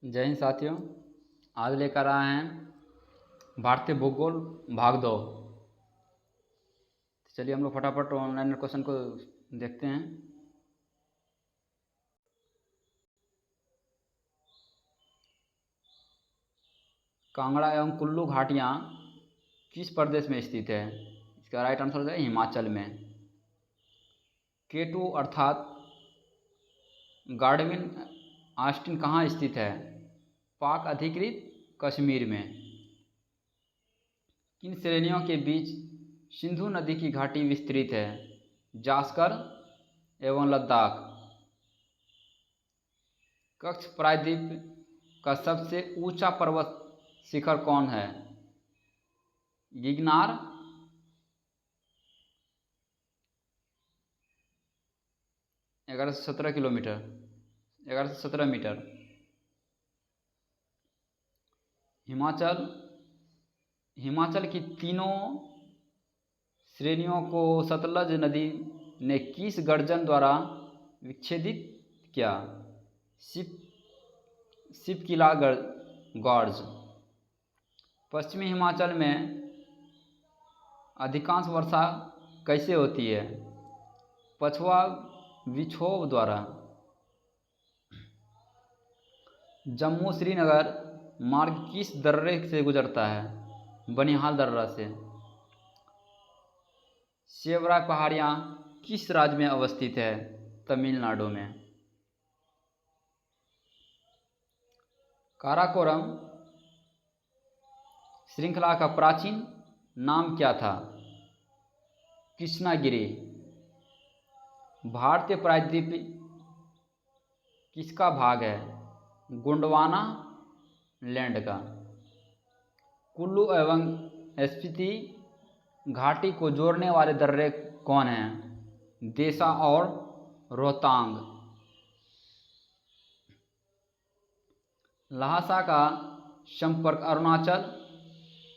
जय हिंद साथियों। आज लेकर आए हैं भारतीय भूगोल भाग 2। चलिए हम लोग फटाफट ऑनलाइन क्वेश्चन को देखते हैं। कांगड़ा एवं कुल्लू घाटियाँ किस प्रदेश में स्थित है? इसका राइट आंसर है हिमाचल में। केटू अर्थात गार्डविन ऑस्टिन कहाँ स्थित है? पाक अधिकृत कश्मीर में। किन श्रेणियों के बीच सिंधु नदी की घाटी विस्तृत है? जास्कर एवं लद्दाख। कच्छ प्रायद्वीप का सबसे ऊंचा पर्वत शिखर कौन है? गिगनार, 1117 किलोमीटर, 1117 मीटर। हिमाचल की तीनों श्रेणियों को सतलज नदी ने किस गर्जन द्वारा विच्छेदित किया? शिपकिला गॉर्ज। पश्चिमी हिमाचल में अधिकांश वर्षा कैसे होती है? पछुआ विक्षोभ द्वारा। जम्मू श्रीनगर मार्ग किस दर्रे से गुजरता है? बनिहाल दर्रा से। सेवराग पहाड़ियाँ किस राज्य में अवस्थित है? तमिलनाडु में। काराकोरम श्रृंखला का प्राचीन नाम क्या था? कृष्णागिरी। भारतीय प्रायद्वीप किसका भाग है? गोंडवाना लैंड का। कुल्लू एवं स्पीति घाटी को जोड़ने वाले दर्रे कौन हैं? देसा और रोहतांग। लहासा का संपर्क अरुणाचल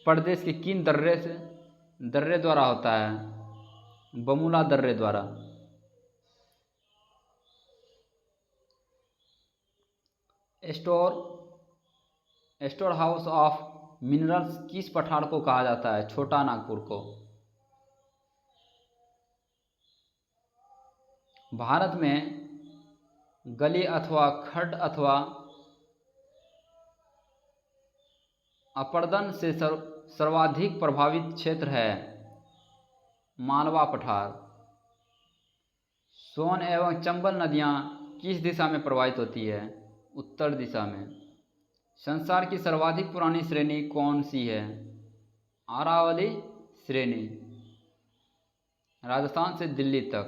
प्रदेश के किन दर्रे द्वारा होता है? बमुला दर्रे द्वारा। स्टोर हाउस ऑफ मिनरल्स किस पठार को कहा जाता है? छोटा नागपुर को। भारत में गली अथवा खड्ड अथवा अपरदन से सर्वाधिक प्रभावित क्षेत्र है? मालवा पठार। सोन एवं चंबल नदियाँ किस दिशा में प्रवाहित होती है? उत्तर दिशा में। संसार की सर्वाधिक पुरानी श्रेणी कौन सी है? आरावली श्रेणी, राजस्थान से दिल्ली तक।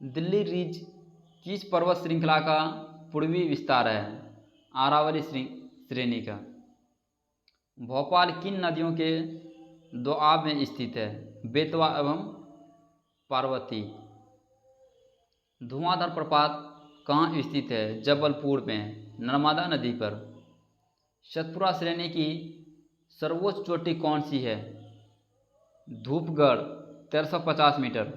दिल्ली रिज किस पर्वत श्रृंखला का पूर्वी विस्तार है? आरावली श्रेणी का। भोपाल किन नदियों के दोआब में स्थित है? बेतवा एवं पार्वती। धुआंधार प्रपात कहाँ स्थित है? जबलपुर में, नर्मदा नदी पर। सतपुड़ा श्रेणी की सर्वोच्च चोटी कौन सी है? धूपगढ़, 1350 मीटर।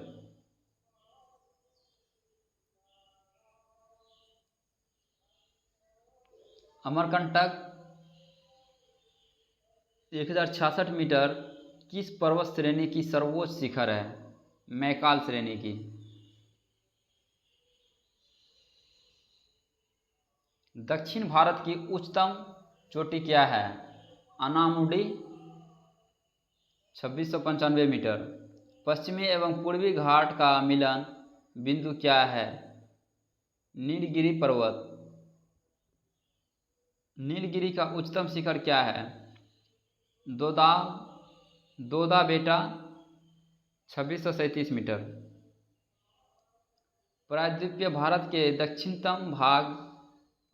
अमरकंटक 1066 मीटर किस पर्वत श्रेणी की सर्वोच्च शिखर है? मैकाल श्रेणी की। दक्षिण भारत की उच्चतम चोटी क्या है? अनामुडी, 2695 मीटर। पश्चिमी एवं पूर्वी घाट का मिलन बिंदु क्या है? नीलगिरी पर्वत। नीलगिरी का उच्चतम शिखर क्या है? दोदा बेटा, 2637 मीटर। प्रायद्वीपीय भारत के दक्षिणतम भाग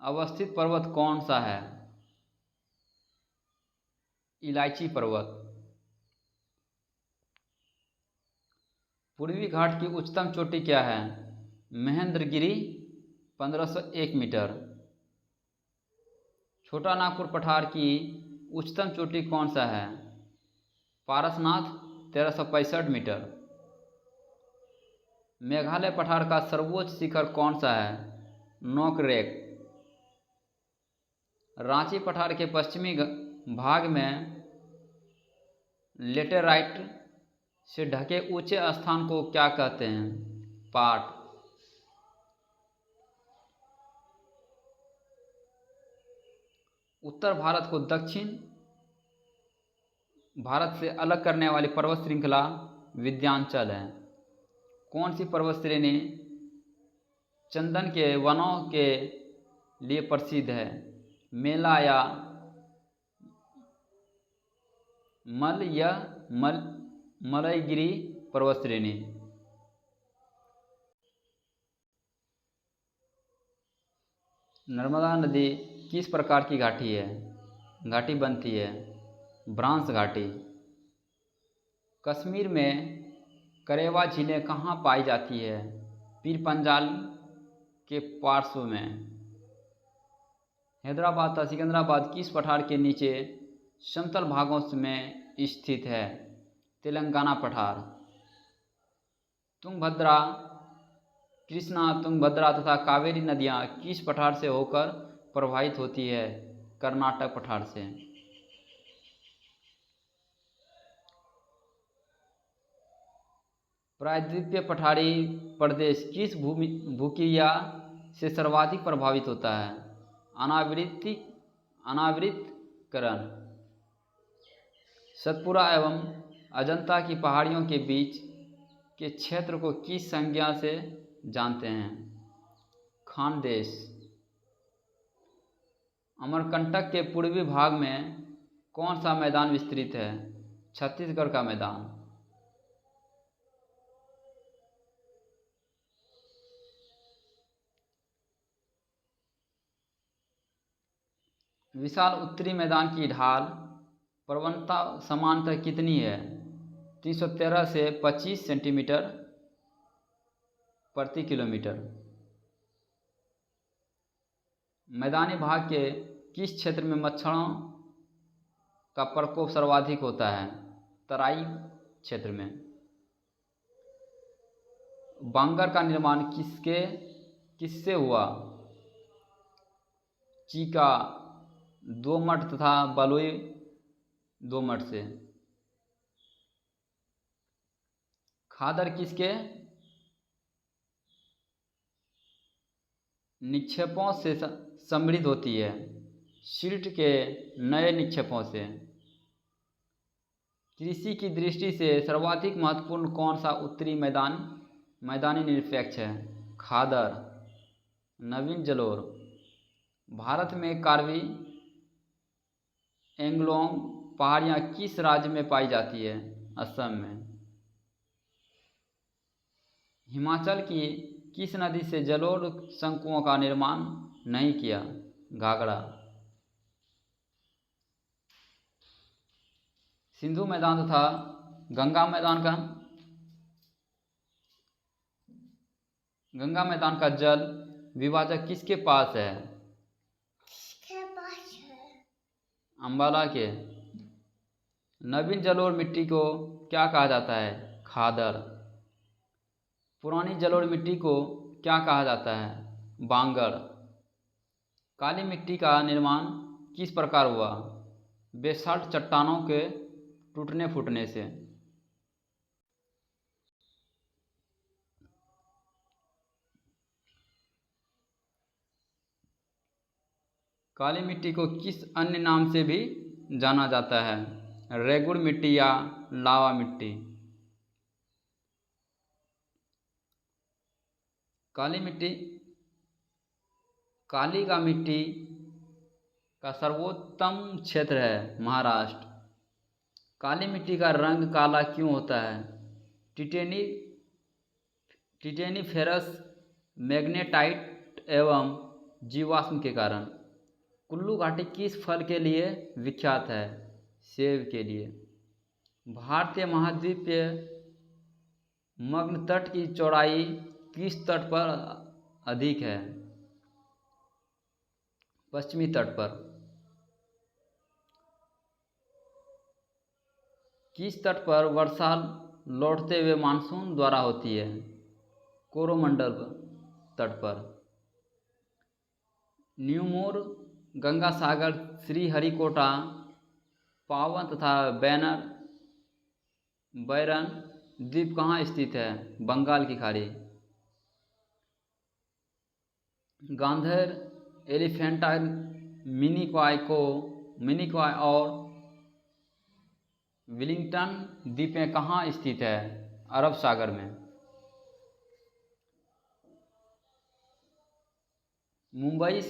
अवस्थित पर्वत कौन सा है? इलायची पर्वत। पूर्वी घाट की उच्चतम चोटी क्या है? महेंद्रगिरी, 1501 मीटर। छोटा नागपुर पठार की उच्चतम चोटी कौन सा है? पारसनाथ, 1365 मीटर। मेघालय पठार का सर्वोच्च शिखर कौन सा है? नोकरेक। रांची पठार के पश्चिमी भाग में लेटेराइट से ढके ऊंचे स्थान को क्या कहते हैं? पाट। उत्तर भारत को दक्षिण भारत से अलग करने वाली पर्वत श्रृंखला विंध्याचल है। कौन सी पर्वत श्रेणी चंदन के वनों के लिए प्रसिद्ध है? मेला या मलयगिरी पर्वत श्रेणी। नर्मदा नदी किस प्रकार की घाटी बनती है? ब्रांस घाटी। कश्मीर में करेवा झीलें कहाँ पाई जाती है? पीर पंजाल के पार्श्व में। हैदराबाद तथा सिकंदराबाद किस पठार के नीचे समतल भागों में स्थित है? तेलंगाना पठार। तुंगभद्रा, कृष्णा, तुंगभद्रा तथा कावेरी नदियाँ किस पठार से होकर प्रवाहित होती है? कर्नाटक पठार से। प्रायद्वीपीय पठारी प्रदेश किस भूक्रिया से सर्वाधिक प्रभावित होता है? अनावृतकरण। सतपुरा एवं अजंता की पहाड़ियों के बीच के क्षेत्र को किस संज्ञा से जानते हैं? खानदेश। अमरकंटक के पूर्वी भाग में कौन सा मैदान विस्तृत है? छत्तीसगढ़ का मैदान। विशाल उत्तरी मैदान की ढाल प्रवणता समांतर कितनी है? 313 से 25 सेंटीमीटर प्रति किलोमीटर। मैदानी भाग के किस क्षेत्र में मच्छरों का प्रकोप सर्वाधिक होता है? तराई क्षेत्र में। बांगर का निर्माण किससे हुआ? चीका, दोमट तथा बलुई दोमट से। खादर किसके निक्षेपों से समृद्ध होती है? सिल्ट के नए निक्षेपों से। कृषि की दृष्टि से सर्वाधिक महत्वपूर्ण कौन सा उत्तरी मैदानी निरपेक्ष है? खादर। नवीन जलोर। भारत में कार्बी एंगलोंग पहाड़ियाँ किस राज्य में पाई जाती है? असम में। हिमाचल की किस नदी से जलोढ़ शंकुओं का निर्माण नहीं किया? घाघरा। सिंधु मैदान तथा गंगा मैदान का जल विभाजक किसके पास है? अंबाला के। नवीन जलोढ़ मिट्टी को क्या कहा जाता है? खादर। पुरानी जलोढ़ मिट्टी को क्या कहा जाता है? बांगर। काली मिट्टी का निर्माण किस प्रकार हुआ? बेसाल्ट चट्टानों के टूटने फूटने से। काली मिट्टी को किस अन्य नाम से भी जाना जाता है? रेगुड़ मिट्टी या लावा मिट्टी। काली का मिट्टी का सर्वोत्तम क्षेत्र है महाराष्ट्र। काली मिट्टी का रंग काला क्यों होता है? टिटेनीफेरस, मैग्नेटाइट एवं जीवाश्म के कारण। कुल्लू घाटी किस फल के लिए विख्यात है? सेब के लिए। भारतीय महाद्वीपीय मग्न तट की चौड़ाई किस तट पर अधिक है? पश्चिमी तट पर। किस तट पर वर्षा लौटते हुए मानसून द्वारा होती है? कोरोमंडल तट पर। न्यूमोर, गंगा सागर, श्रीहरिकोटा, पावन तथा बैरन द्वीप कहाँ स्थित है? बंगाल की खाड़ी। गांधर, एलिफेंटा, मिनिकॉय और विलिंगटन द्वीपें कहाँ स्थित है? अरब सागर में। मुंबई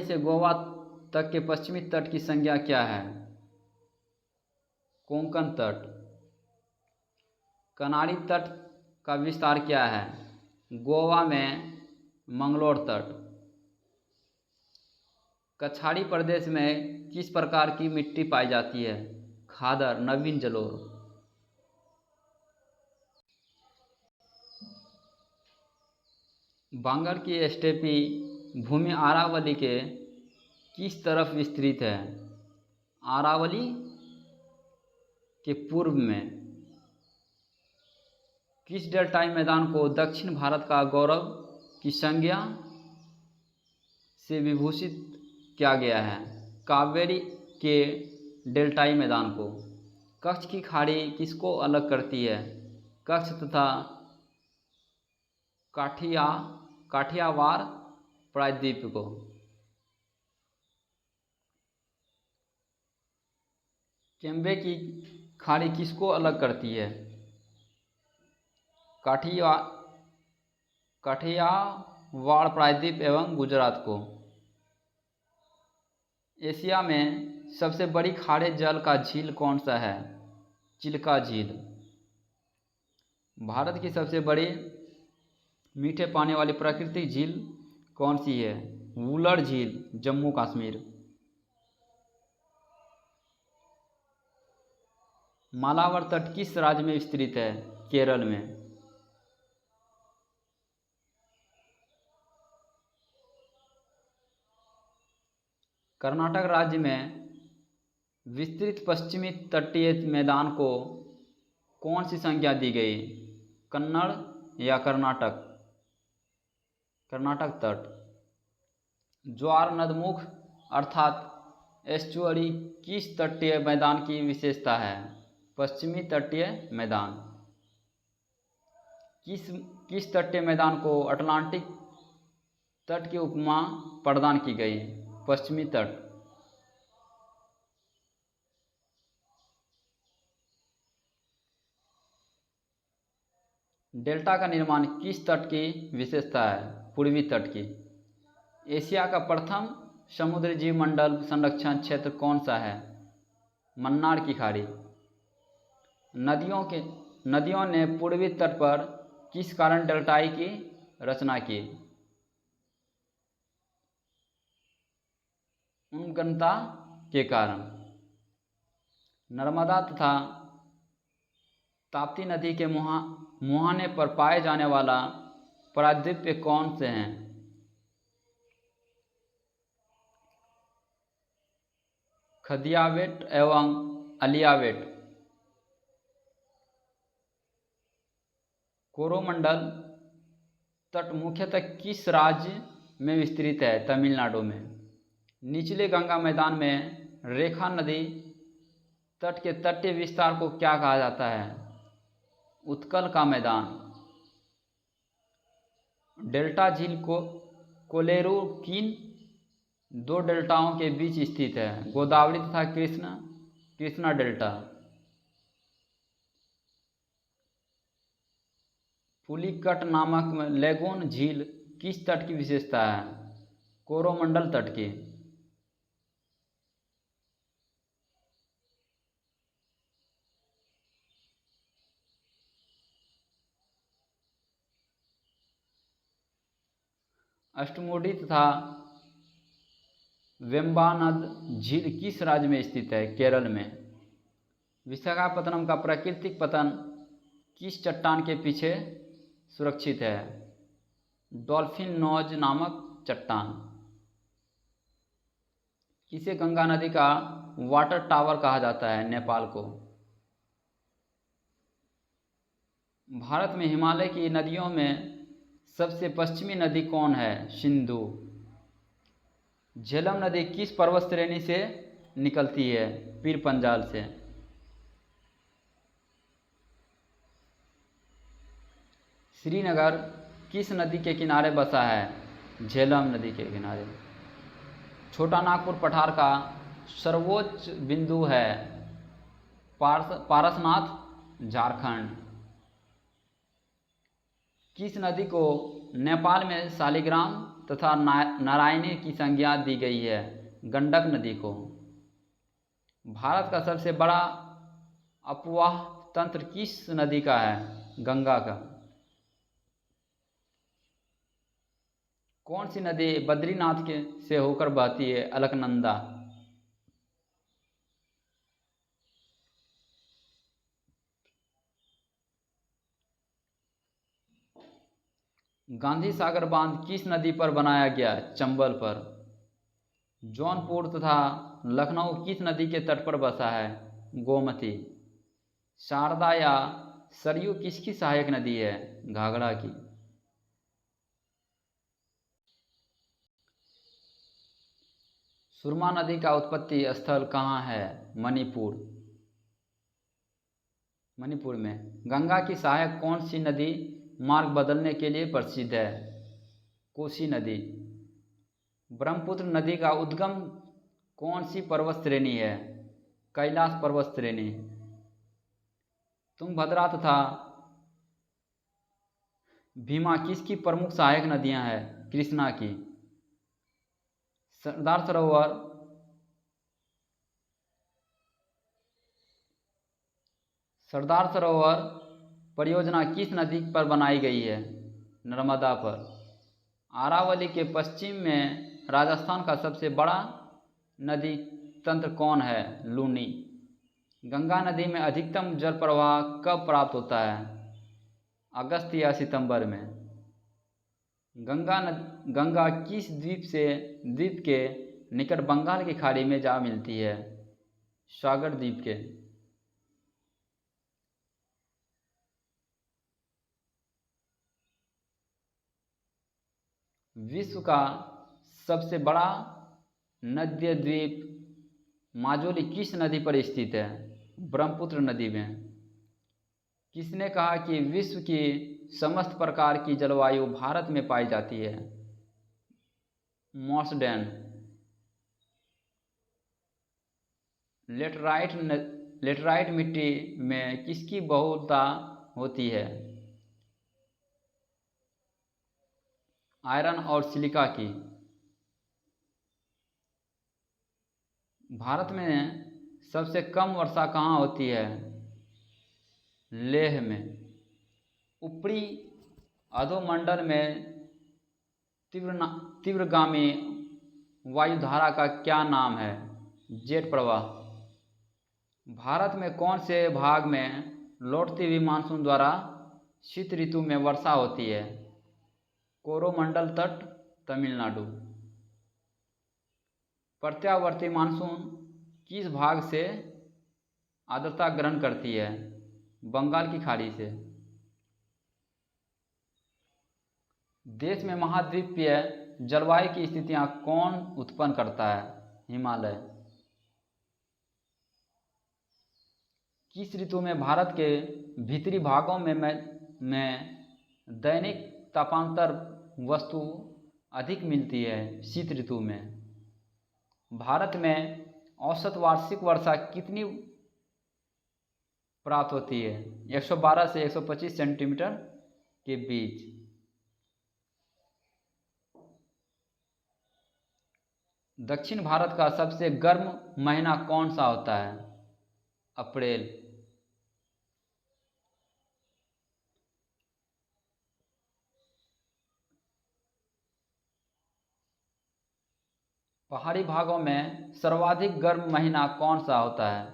से गोवा तक के पश्चिमी तट की संज्ञा क्या है? कोंकण तट। कनारी तट का विस्तार क्या है? गोवा में मंगलोर तट। कछाड़ी प्रदेश में किस प्रकार की मिट्टी पाई जाती है? खादर, नवीन जलोढ़। बांगर की स्टेपी भूमि अरावली के किस तरफ विस्तृत है? अरावली के पूर्व में। किस डेल्टाई मैदान को दक्षिण भारत का गौरव की संज्ञा से विभूषित किया गया है? कावेरी के डेल्टाई मैदान को। कच्छ की खाड़ी किसको अलग करती है? कच्छ तथा काठियावाड़ प्रायद्वीप को। केम्बे की खाड़ी किसको अलग करती है? काठियावाड़ प्रायद्वीप एवं गुजरात को। एशिया में सबसे बड़ी खारे जल का झील कौन सा है? चिल्का झील। भारत की सबसे बड़ी मीठे पानी वाली प्राकृतिक झील कौन सी है? वुलर झील, जम्मू कश्मीर। मालाबार तट किस राज्य में स्थित है? केरल में। कर्नाटक राज्य में विस्तृत पश्चिमी तटीय मैदान को कौन सी संज्ञा दी गई? कन्नड़ या कर्नाटक तट। ज्वार नदमुख अर्थात एस्चुअरी किस तटीय मैदान की विशेषता है? पश्चिमी तटीय मैदान। किस तटीय मैदान को अटलांटिक तट की उपमा प्रदान की गई? पश्चिमी तट। डेल्टा का निर्माण किस तट की विशेषता है? पूर्वी तट की। एशिया का प्रथम समुद्री जीव मंडल संरक्षण क्षेत्र कौन सा है? मन्नार की खाड़ी। नदियों ने पूर्वी तट पर किस कारण डेल्टाई की रचना की? उन्नतता के कारण। नर्मदा तथा ताप्ती नदी के मुहाने पर पाए जाने वाला प्रायद्वीप कौन से हैं? खदियावेट एवं अलियावेट। कोरोमंडल तट मुख्यतः किस राज्य में विस्तृत है? तमिलनाडु में। निचले गंगा मैदान में रेखा नदी तट के तटीय विस्तार को क्या कहा जाता है? उत्कल का मैदान। डेल्टा झील को कोलेरू किन दो डेल्टाओं के बीच स्थित है? गोदावरी तथा कृष्णा डेल्टा। पुलिकट नामक लेगून झील किस तट की विशेषता है? कोरोमंडल तट की। अष्टमुडी तथा वेम्बानद झील किस राज्य में स्थित है? केरल में। विशाखापत्तनम का प्राकृतिक पतन किस चट्टान के पीछे सुरक्षित है? डॉल्फिन नोज नामक चट्टान। किसे गंगा नदी का वाटर टावर कहा जाता है? नेपाल को। भारत में हिमालय की नदियों में सबसे पश्चिमी नदी कौन है? सिंधु। झेलम नदी किस पर्वत श्रेणी से निकलती है? पीर पंजाल से। श्रीनगर किस नदी के किनारे बसा है? झेलम नदी के किनारे। छोटा नागपुर पठार का सर्वोच्च बिंदु है? पारसनाथ, झारखंड। किस नदी को नेपाल में शालिग्राम तथा नारायणी की संज्ञा दी गई है? गंडक नदी को। भारत का सबसे बड़ा अपवाह तंत्र किस नदी का है? गंगा का। कौन सी नदी बद्रीनाथ के से होकर बहती है? अलकनंदा। गांधी सागर बांध किस नदी पर बनाया गया? चंबल पर। जौनपुर तथा लखनऊ किस नदी के तट पर बसा है? गोमती। शारदा या सरयू किसकी सहायक नदी है? घाघरा की। सुरमा नदी का उत्पत्ति स्थल कहाँ है? मणिपुर। मणिपुर में। गंगा की सहायक कौन सी नदी मार्ग बदलने के लिए प्रसिद्ध है? कोसी नदी। ब्रह्मपुत्र नदी का उद्गम कौन सी पर्वत श्रेणी है? कैलाश पर्वत श्रेणी। तुंगभद्रा तथा भीमा किसकी प्रमुख सहायक नदियां हैं? कृष्णा की। सरदार सरोवर परियोजना किस नदी पर बनाई गई है? नर्मदा पर। अरावली के पश्चिम में राजस्थान का सबसे बड़ा नदी तंत्र कौन है? लूनी। गंगा नदी में अधिकतम जल प्रवाह कब प्राप्त होता है? अगस्त या सितंबर में। गंगा किस द्वीप के निकट बंगाल की खाड़ी में जा मिलती है? सागर द्वीप के। विश्व का सबसे बड़ा नद्य द्वीप माजुली किस नदी पर स्थित है? ब्रह्मपुत्र नदी में। किसने कहा कि विश्व की समस्त प्रकार की जलवायु भारत में पाई जाती है? मॉर्सडेन। लेटराइट मिट्टी में किसकी बहुलता होती है? आयरन और सिलिका की। भारत में सबसे कम वर्षा कहाँ होती है? लेह में। ऊपरी अधोमंडल में तीव्रगामी वायुधारा का क्या नाम है? जेट प्रवाह। भारत में कौन से भाग में लौटती हुई मानसून द्वारा शीत ऋतु में वर्षा होती है? कोरोमंडल तट, तमिलनाडु। प्रत्यावर्ती मानसून किस भाग से आर्द्रता ग्रहण करती है? बंगाल की खाड़ी से। देश में महाद्वीपीय जलवायु की स्थितियां कौन उत्पन्न करता है? हिमालय। किस ऋतु में भारत के भीतरी भागों में दैनिक तापांतर वस्तु अधिक मिलती है? शीत ऋतु में। भारत में औसत वार्षिक वर्षा कितनी प्राप्त होती है? 112 से 125 सेंटीमीटर के बीच। दक्षिण भारत का सबसे गर्म महीना कौन सा होता है? अप्रैल। पहाड़ी भागों में सर्वाधिक गर्म महीना कौन सा होता है?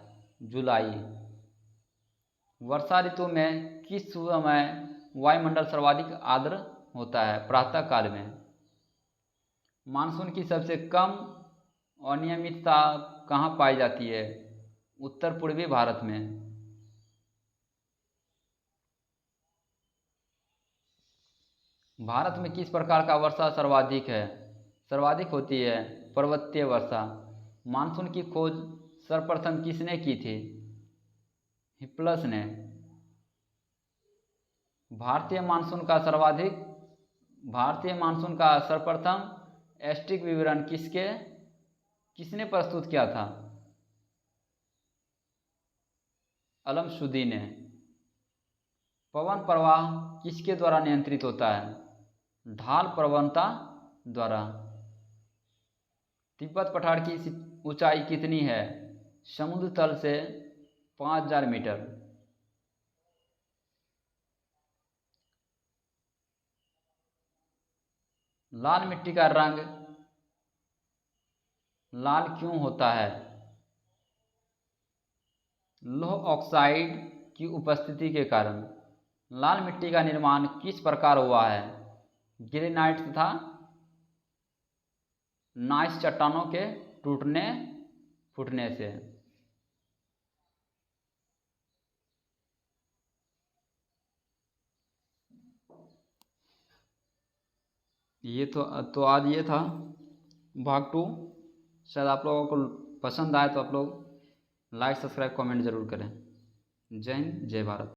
जुलाई। वर्षा ऋतु में किस समय वायुमंडल सर्वाधिक आर्द्र होता है? प्रातः काल में। मानसून की सबसे कम अनियमितता कहाँ पाई जाती है? उत्तर पूर्वी भारत में। भारत में किस प्रकार का वर्षा सर्वाधिक है? सर्वाधिक होती है पर्वतीय वर्षा। मानसून की खोज सर्वप्रथम किसने की थी? हिप्पलस ने। भारतीय मानसून का सर्वप्रथम ऐच्छिक विवरण किसने प्रस्तुत किया था? अलमशुदी ने। पवन प्रवाह किसके द्वारा नियंत्रित होता है? ढाल प्रवणता द्वारा। तिब्बत पठार की ऊंचाई कितनी है? समुद्र तल से 5000 मीटर। लाल मिट्टी का रंग लाल क्यों होता है? लौह ऑक्साइड की उपस्थिति के कारण। लाल मिट्टी का निर्माण किस प्रकार हुआ है? ग्रेनाइट तथा नाइस चट्टानों के टूटने फूटने से। ये तो आज ये था भाग 2। शायद आप लोगों को पसंद आए तो आप लोग लाइक सब्सक्राइब कमेंट ज़रूर करें। जय हिंद, जय भारत।